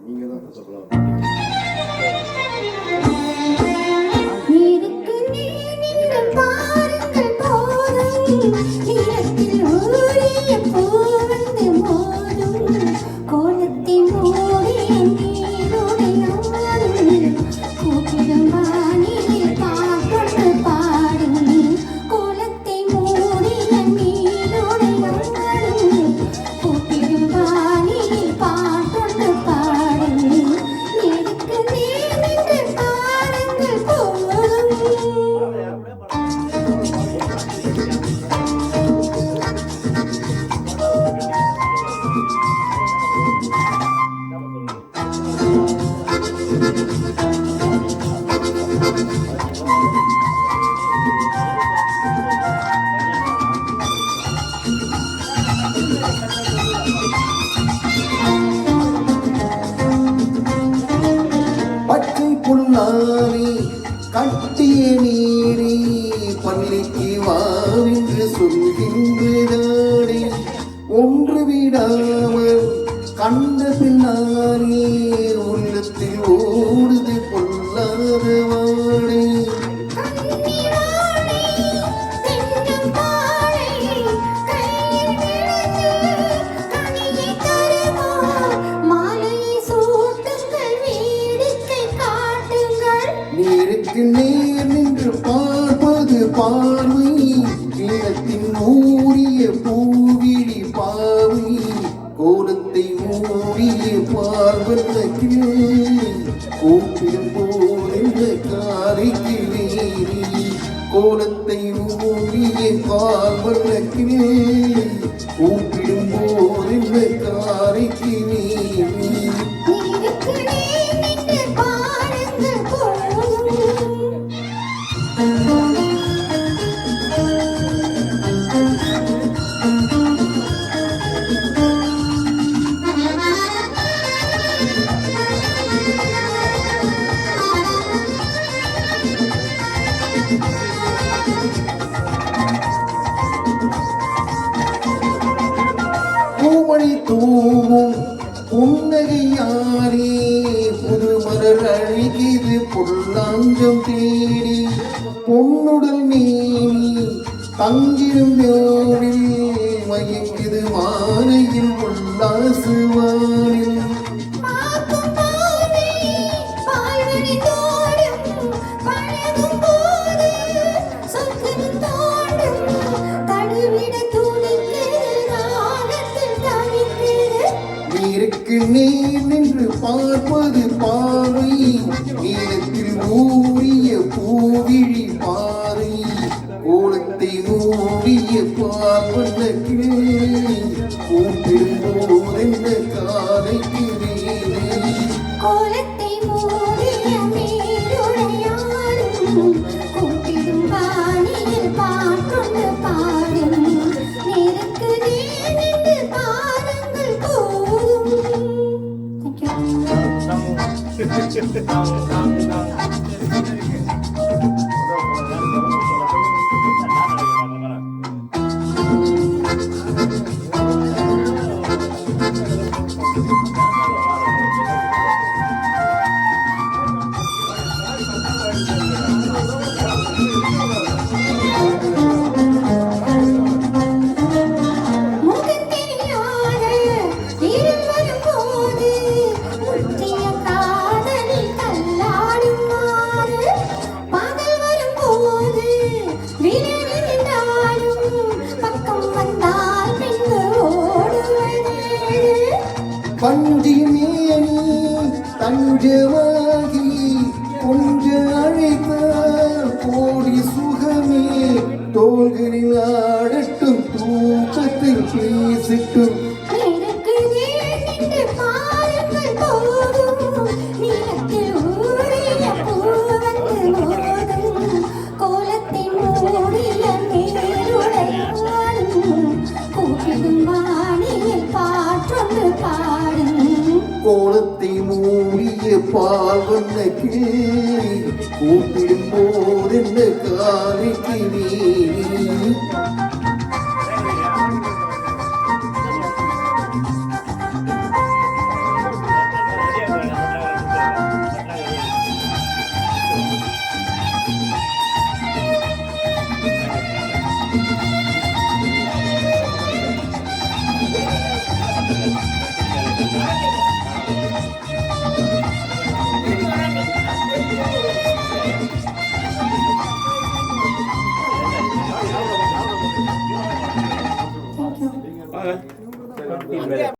நீங்க தான் சொல்லலாம். கட்டிய நீரே பள்ளிக்கு வாவென்று சொல்கின்றதானே, ஒன்று விடாமல் கண்ட பின்னாரே உள்ளத்தில் ஓடுது பொல்லாதவானே. நேருக்கு நேர் நின்று பார்ப்பது பார்வை, நிலத்தின் மூடிய பூவிழி பாவை, கோலத்தை மூடிய பார்வதற்கு கூப்பிடும் போதென்ற காலைக்கு வேறி, கோலத்தை மூடிய பார்வதற்கு கூப்பிடும் போதென்ற காலைக்கு வேறி. பூமணி தூவும் புன்னகையாரே புது மலர் அழகிது பொல்லாஞ்சம் தேடி, பொன்னுடல் மேனி தங்கிடும் யோனில் மயங்கிது மாலையில் உல்லாசுவானில். நேருக்கு நேர் நின்று பார்ப்பது பாவை, நீளத்தில் ஊறிய பூவிழி பாறை, கோலத்தை மூடிய பார்வதற்கு கூப்பிடும் போதென்ற காலைக்கு வேறே. கோலத்தை மூடிய மேலுடையாரும் கூப்பிடும் வானில் பாட்டொன்று பாடும், நேருக்கு நேர் நின்று பாருங்கள் போதும். பஞ்சிமேனி தஞ்சமாகி கொஞ்ச அழைத்த கோடி சுகமே, தோள்களில் ஆடட்டும் தூக்கத்தில் பேசிட்டும். கோலத்தை மூடிய பால் வண்ண கிளி கூப்பிடும் போதென்ன காலைக்கு நீ Thank you.